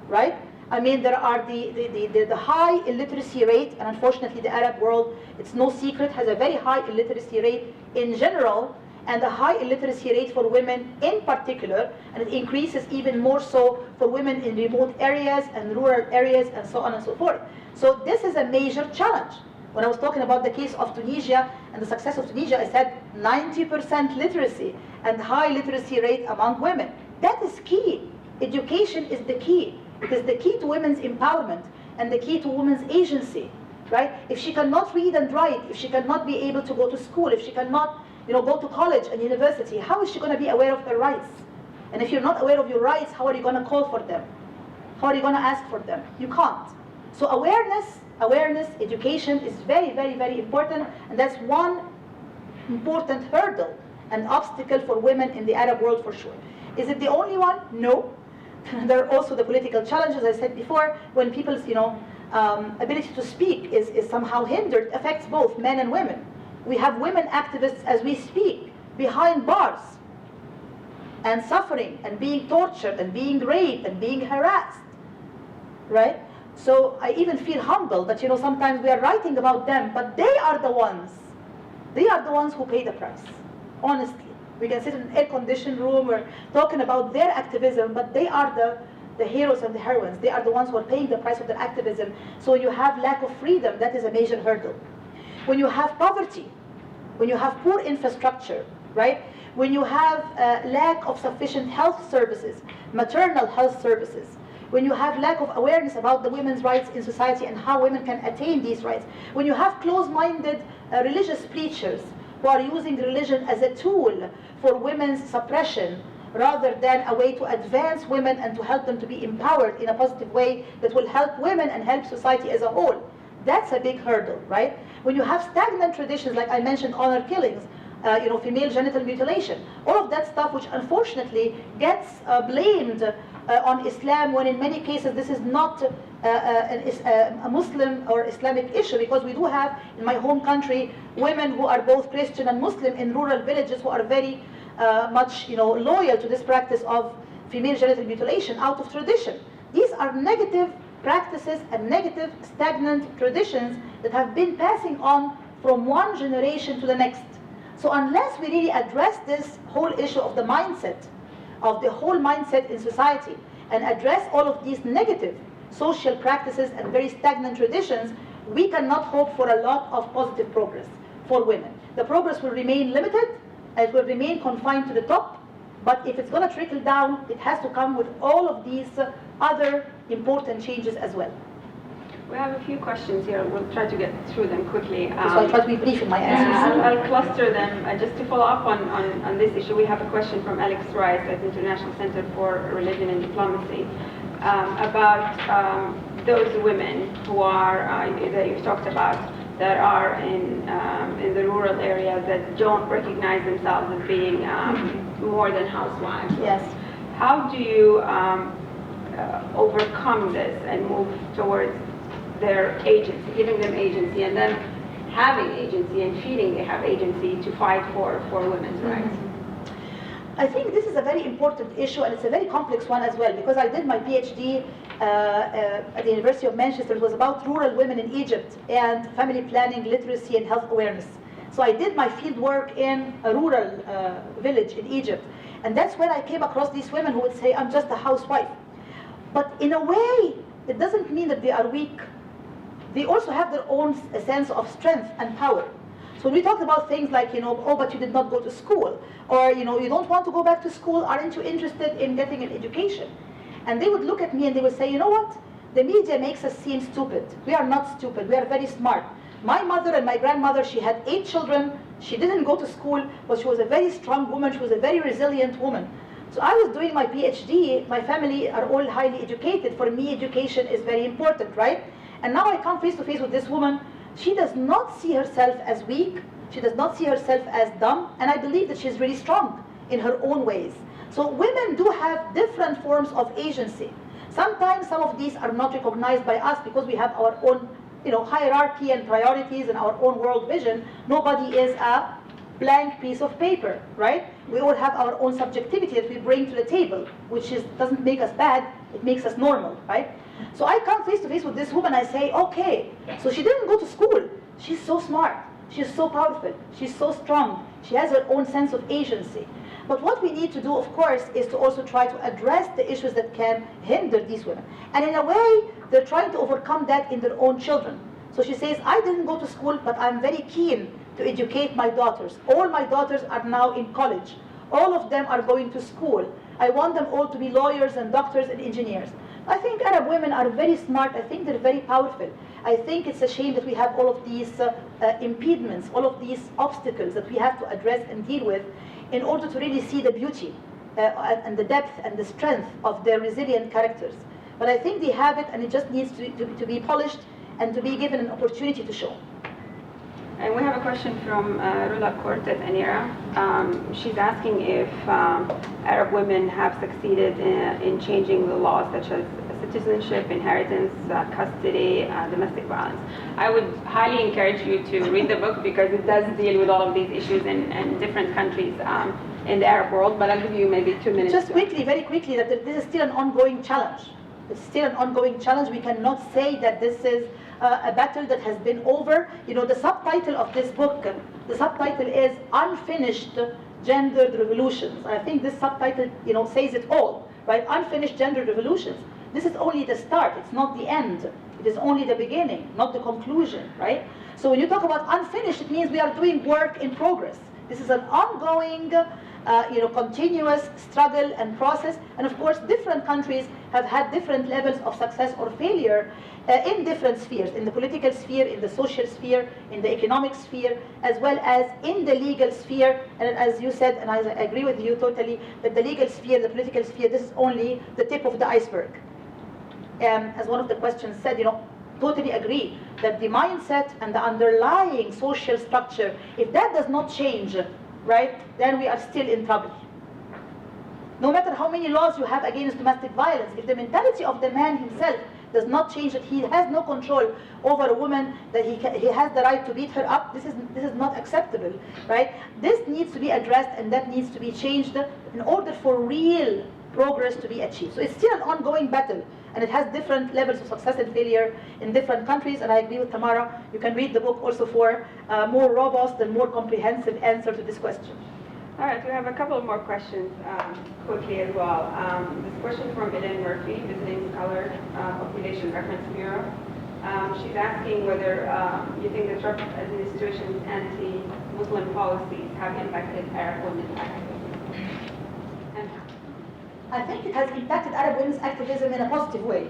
right? I mean, there are the high illiteracy rate, and unfortunately the Arab world, it's no secret, has a very high illiteracy rate in general, and a high illiteracy rate for women in particular, and it increases even more so for women in remote areas and rural areas and so on and so forth. So this is a major challenge. When I was talking about the case of Tunisia and the success of Tunisia, I said 90% literacy and high literacy rate among women. That is key. Education is the key. It is the key to women's empowerment and the key to women's agency, right? If she cannot read and write, if she cannot be able to go to school, if she cannot go to college and university, how is she going to be aware of her rights? And if you're not aware of your rights, how are you going to call for them? How are you going to ask for them? You can't. So awareness, education is very, very, very important, and that's one important hurdle and obstacle for women in the Arab world for sure. Is it the only one? No. There are also the political challenges, I said before, when people's ability to speak is somehow hindered, affects both men and women. We have women activists as we speak behind bars and suffering and being tortured and being raped and being harassed, right? So I even feel humble that sometimes we are writing about them, but they are the ones who pay the price. Honestly, we can sit in an air-conditioned room, we're talking about their activism, but they are the heroes and the heroines. They are the ones who are paying the price of their activism. So you have lack of freedom, that is a major hurdle. When you have poverty, when you have poor infrastructure, right? When you have lack of sufficient health services, maternal health services, when you have lack of awareness about the women's rights in society and how women can attain these rights, when you have close-minded religious preachers who are using religion as a tool for women's suppression rather than a way to advance women and to help them to be empowered in a positive way that will help women and help society as a whole. That's a big hurdle, right? When you have stagnant traditions, like I mentioned, honor killings, female genital mutilation, all of that stuff which unfortunately gets blamed on Islam, when in many cases this is not a Muslim or Islamic issue, because we do have in my home country women who are both Christian and Muslim in rural villages who are very much loyal to this practice of female genital mutilation out of tradition. These are negative practices and negative stagnant traditions that have been passing on from one generation to the next. So unless we really address this whole issue of the mindset, of the whole mindset in society, and address all of these negative social practices and very stagnant traditions, we cannot hope for a lot of positive progress for women. The progress will remain limited, it will remain confined to the top, but if it's going to trickle down, it has to come with all of these other important changes as well.
We have a few questions here. We'll try to get through them quickly.
So I try to be brief in my answers.
I'll cluster them. Just to follow up on this issue, we have a question from Alex Rice at the International Center for Religion and Diplomacy about those women who are, that you've talked about, that are in the rural areas that don't recognize themselves as being more than housewives.
Yes.
How do you overcome this and move towards their agency, giving them agency, and then having agency and feeling they have agency to fight for women's rights?
I think this is a very important issue, and it's a very complex one as well, because I did my PhD at the University of Manchester. It was about rural women in Egypt and family planning, literacy, and health awareness. So I did my field work in a rural village in Egypt. And that's when I came across these women who would say, I'm just a housewife. But in a way, it doesn't mean that they are weak. They also have their own sense of strength and power. So when we talked about things like, oh, but you did not go to school, or, you don't want to go back to school, aren't you interested in getting an education? And they would look at me and they would say, you know what? The media makes us seem stupid. We are not stupid. We are very smart. My mother and my grandmother, she had 8 children. She didn't go to school, but she was a very strong woman. She was a very resilient woman. So I was doing my PhD. My family are all highly educated. For me, education is very important, right? And now I come face to face with this woman. She does not see herself as weak. She does not see herself as dumb. And I believe that she's really strong in her own ways. So women do have different forms of agency. Sometimes some of these are not recognized by us because we have our own hierarchy and priorities and our own world vision. Nobody is a blank piece of paper, right? We all have our own subjectivity that we bring to the table, which doesn't make us bad, it makes us normal, right? So I come face to face with this woman, I say, okay, so she didn't go to school. She's so smart, she's so powerful, she's so strong, she has her own sense of agency. But what we need to do, of course, is to also try to address the issues that can hinder these women. And in a way, they're trying to overcome that in their own children. So she says, I didn't go to school, but I'm very keen to educate my daughters. All my daughters are now in college. All of them are going to school. I want them all to be lawyers and doctors and engineers. I think Arab women are very smart. I think they're very powerful. I think it's a shame that we have all of these impediments, all of these obstacles that we have to address and deal with in order to really see the beauty and the depth and the strength of their resilient characters. But I think they have it, and it just needs to be polished and to be given an opportunity to show.
And we have a question from Rula Court at Anira. She's asking if Arab women have succeeded in changing the laws such as citizenship, inheritance, custody, domestic violence. I would highly encourage you to read the book because it does deal with all of these issues in different countries in the Arab world, but I'll give you maybe 2 minutes.
Just quickly, very quickly, that this is still an ongoing challenge. It's still an ongoing challenge. We cannot say that this is a battle that has been over. The subtitle of this book, the subtitle is Unfinished Gendered Revolutions. I think this subtitle, says it all, right? Unfinished Gendered Revolutions. This is only the start. It's not the end. It is only the beginning, not the conclusion, right? So when you talk about unfinished, it means we are doing work in progress. This is an ongoing, continuous struggle and process. And of course, different countries have had different levels of success or failure in different spheres, in the political sphere, in the social sphere, in the economic sphere, as well as in the legal sphere. And as you said, and I agree with you totally, that the legal sphere, the political sphere, this is only the tip of the iceberg. As one of the questions said, totally agree that the mindset and the underlying social structure, if that does not change, right, then we are still in trouble. No matter how many laws you have against domestic violence, if the mentality of the man himself does not change, that he has no control over a woman, that he has the right to beat her up, this is not acceptable, right? This needs to be addressed, and that needs to be changed in order for real progress to be achieved. So it's still an ongoing battle, and it has different levels of success and failure in different countries. And I agree with Tamara, you can read the book also for a more robust and more comprehensive answer to this question.
All right, we have a couple more questions quickly as well. This question from Ellen Murphy, visiting scholar, Population Reference Bureau. She's asking whether you think the Trump administration's anti-Muslim policies have impacted Arab women's activism.
I think it has impacted Arab women's activism in a positive way.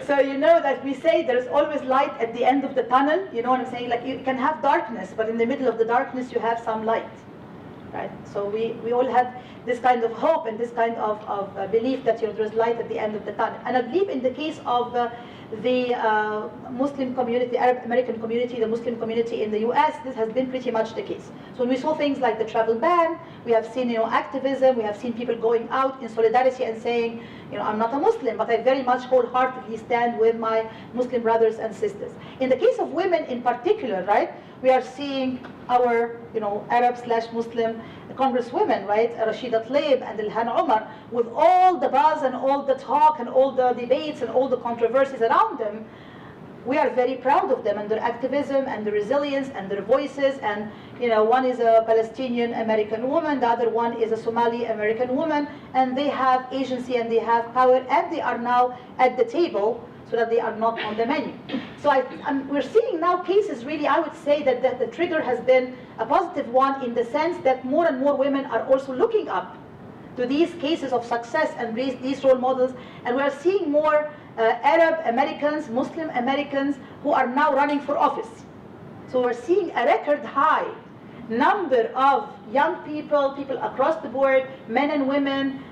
So that we say there's always light at the end of the tunnel. You know what I'm saying? Like you can have darkness, but in the middle of the darkness you have some light, right? So we all have this kind of hope and this kind of belief that there's light at the end of the tunnel. And I believe in the case of the Muslim community, Arab American community, the Muslim community in the US, this has been pretty much the case. So when we saw things like the travel ban, We have seen, activism. We have seen people going out in solidarity and saying, I'm not a Muslim, but I very much wholeheartedly stand with my Muslim brothers and sisters. In the case of women in particular, right, we are seeing our, Arab/Muslim congresswomen, right, Rashida Tlaib and Ilhan Omar, with all the buzz and all the talk and all the debates and all the controversies around them. We are very proud of them and their activism and their resilience and their voices. And one is a Palestinian American woman, the other one is a Somali American woman, and they have agency and they have power, and they are now at the table so that they are not on the menu. So we're seeing now cases, really, I would say that the trigger has been a positive one, in the sense that more and more women are also looking up to these cases of success and these role models, and we are seeing more Arab Americans, Muslim Americans, who are now running for office. So we're seeing a record high number of young people across the board, men and women,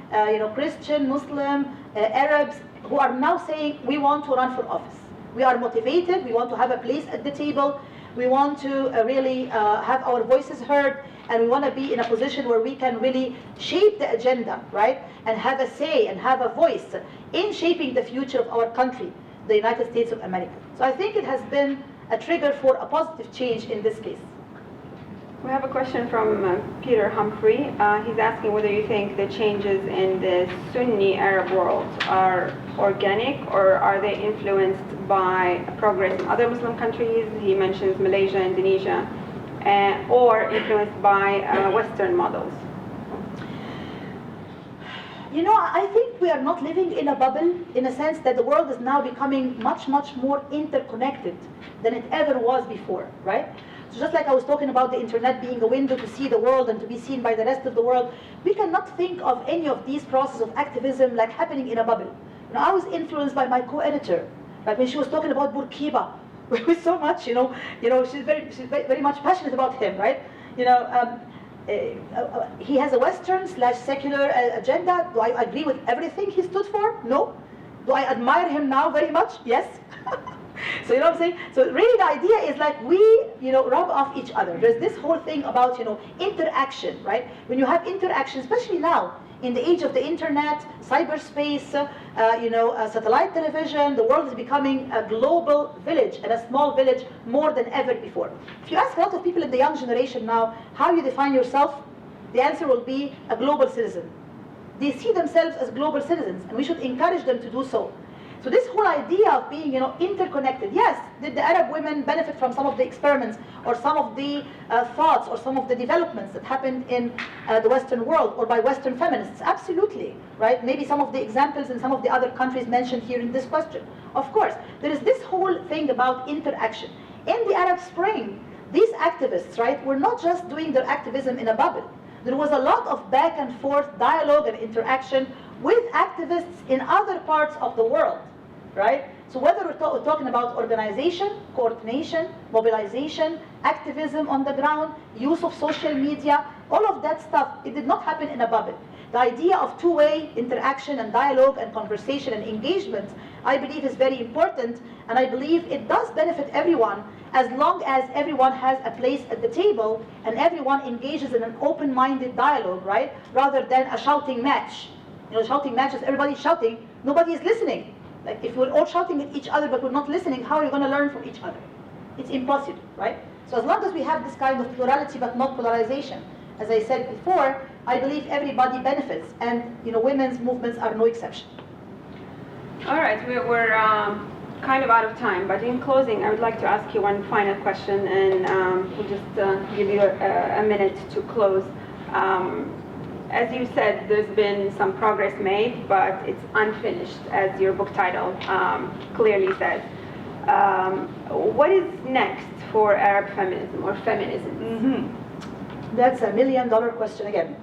Christian, Muslim, Arabs, who are now saying, we want to run for office. We are motivated, we want to have a place at the table, we want to really have our voices heard, and we want to be in a position where we can really shape the agenda, right? And have a say and have a voice in shaping the future of our country, the United States of America. So I think it has been a trigger for a positive change in this case.
We have a question from Peter Humphrey. He's asking whether you think the changes in the Sunni Arab world are organic, or are they influenced by progress in other Muslim countries? He mentions Malaysia, Indonesia, or influenced by Western models.
I think we are not living in a bubble, in a sense that the world is now becoming much, much more interconnected than it ever was before, right? So just like I was talking about the internet being a window to see the world and to be seen by the rest of the world, we cannot think of any of these processes of activism like happening in a bubble. I was influenced by my co-editor, like when she was talking about Bourguiba, with so much, she's very much passionate about him, right? He has a Western/secular agenda. Do I agree with everything he stood for? No. Do I admire him now very much? Yes. So you know what I'm saying? So really the idea is like we, rub off each other. There's this whole thing about, interaction, right? When you have interaction, especially now, in the age of the internet, cyberspace, satellite television, the world is becoming a global village and a small village more than ever before. If you ask a lot of people in the young generation now, how you define yourself, the answer will be a global citizen. They see themselves as global citizens, and we should encourage them to do so. So this whole idea of being, interconnected. Yes, did the Arab women benefit from some of the experiments or some of the thoughts or some of the developments that happened in the Western world or by Western feminists? Absolutely, right? Maybe some of the examples in some of the other countries mentioned here in this question. Of course, there is this whole thing about interaction. In the Arab Spring, these activists, right, were not just doing their activism in a bubble. There was a lot of back and forth dialogue and interaction with activists in other parts of the world. Right? So whether we're talking about organization, coordination, mobilization, activism on the ground, use of social media, all of that stuff, it did not happen in a bubble. The idea of two-way interaction and dialogue and conversation and engagement, I believe, is very important, and I believe it does benefit everyone as long as everyone has a place at the table and everyone engages in an open-minded dialogue, right? Rather than a shouting match. Shouting matches, everybody's shouting, nobody is listening. Like if we're all shouting at each other but we're not listening, how are you going to learn from each other? It's impossible, right? So as long as we have this kind of plurality but not polarization, as I said before, I believe everybody benefits, and women's movements are no exception.
All right, we're kind of out of time, but in closing, I would like to ask you one final question, and we'll just give you a minute to close. As you said, there's been some progress made, but it's unfinished, as your book title clearly says. What is next for Arab feminism or feminism?
Mm-hmm. That's $1 million question again.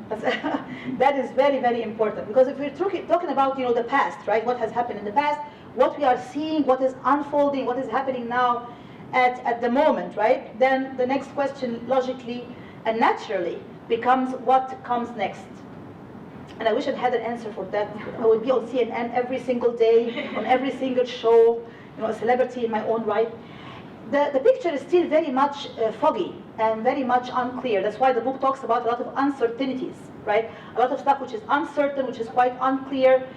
That is very, very important, because if we're talking about the past, right? What has happened in the past, what we are seeing, what is unfolding, what is happening now at the moment, right? Then the next question, logically and naturally, becomes what comes next. And I wish I had an answer for that. I would be on CNN every single day, on every single show, a celebrity in my own right. the picture is still very much foggy and very much unclear. That's why the book talks about a lot of uncertainties, right? A lot of stuff which is uncertain, which is quite unclear.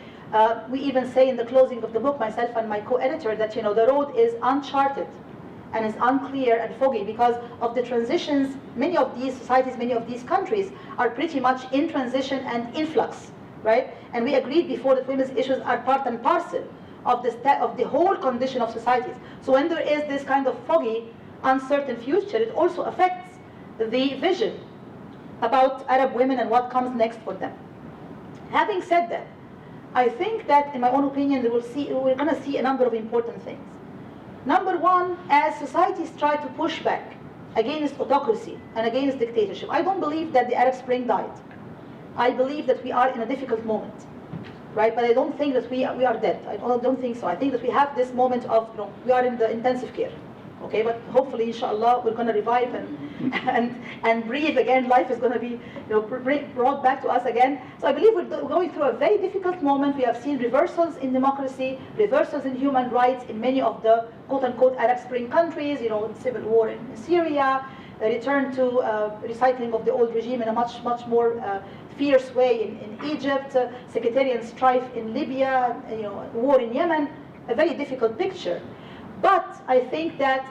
We even say in the closing of the book, myself and my co-editor, that the road is uncharted and is unclear and foggy because of the transitions. Many of these societies, many of these countries are pretty much in transition and in flux, right? And we agreed before that women's issues are part and parcel of the whole condition of societies. So when there is this kind of foggy, uncertain future, it also affects the vision about Arab women and what comes next for them. Having said that, I think that, in my own opinion, we're going to see a number of important things. Number one, as societies try to push back against autocracy and against dictatorship, I don't believe that the Arab Spring died. I believe that we are in a difficult moment, right? But I don't think that we are dead. I don't think so. I think that we have this moment of, we are in the intensive care, okay? But hopefully, inshallah, we're going to revive and breathe again. Life is going to be brought back to us again. So I believe we're going through a very difficult moment. We have seen reversals in democracy, reversals in human rights in many of the quote-unquote Arab Spring countries, civil war in Syria, a return to recycling of the old regime in a much more fierce way in Egypt, sectarian strife in Libya, war in Yemen, a very difficult picture. But I think that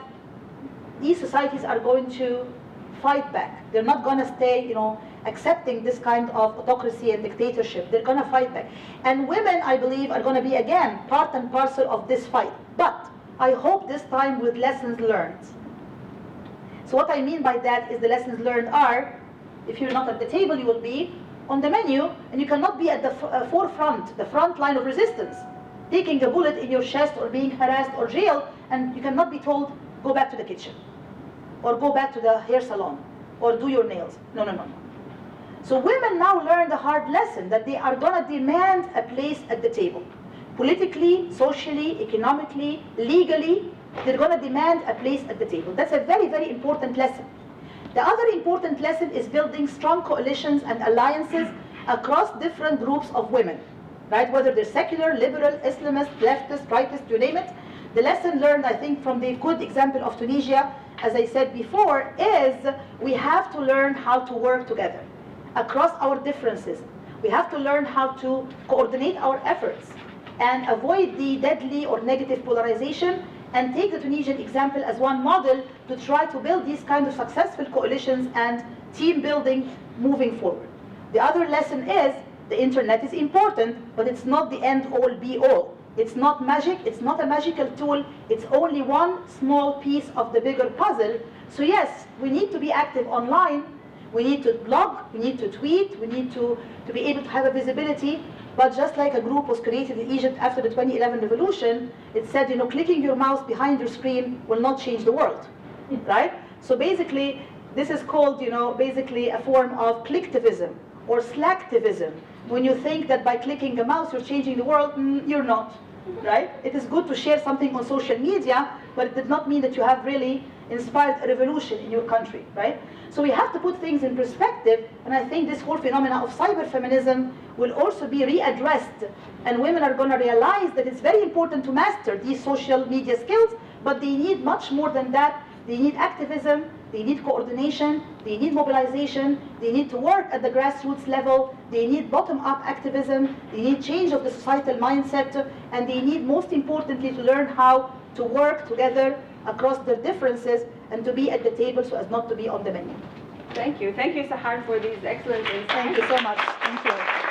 these societies are going to fight back. They're not going to stay, accepting this kind of autocracy and dictatorship. They're going to fight back. And women, I believe, are going to be, again, part and parcel of this fight. But I hope this time with lessons learned. So what I mean by that is the lessons learned are, if you're not at the table, you will be on the menu, and you cannot be at the forefront, the front line of resistance, taking a bullet in your chest or being harassed or jailed, and you cannot be told, go back to the kitchen, or go back to the hair salon, or do your nails. No. So women now learn the hard lesson that they are going to demand a place at the table. Politically, socially, economically, legally, they're going to demand a place at the table. That's a very, very important lesson. The other important lesson is building strong coalitions and alliances across different groups of women, right? Whether they're secular, liberal, Islamist, leftist, rightist, you name it. The lesson learned, I think, from the good example of Tunisia, as I said before, is we have to learn how to work together across our differences. We have to learn how to coordinate our efforts and avoid the deadly or negative polarization, and take the Tunisian example as one model to try to build these kind of successful coalitions and team building moving forward. The other lesson is the internet is important, but it's not the end all be all. It's not magic, it's not a magical tool, it's only one small piece of the bigger puzzle. So yes, we need to be active online, we need to blog, we need to tweet, we need to be able to have a visibility. But just like a group was created in Egypt after the 2011 revolution, it said, clicking your mouse behind your screen will not change the world, right? So basically, this is called, basically a form of clicktivism or slacktivism. When you think that by clicking a mouse you're changing the world, you're not, right? It is good to share something on social media, but it did not mean that you have really inspired a revolution in your country, right? So we have to put things in perspective, and I think this whole phenomena of cyberfeminism will also be readdressed, and women are going to realize that it's very important to master these social media skills, but they need much more than that. They need activism, they need coordination, they need mobilization, they need to work at the grassroots level, they need bottom-up activism, they need change of the societal mindset, and they need, most importantly, to learn how to work together across their differences and to be at the table so as not to be on the menu.
Thank you. Thank you, Sahar, for these excellent insights.
Thank you so much. Thank you.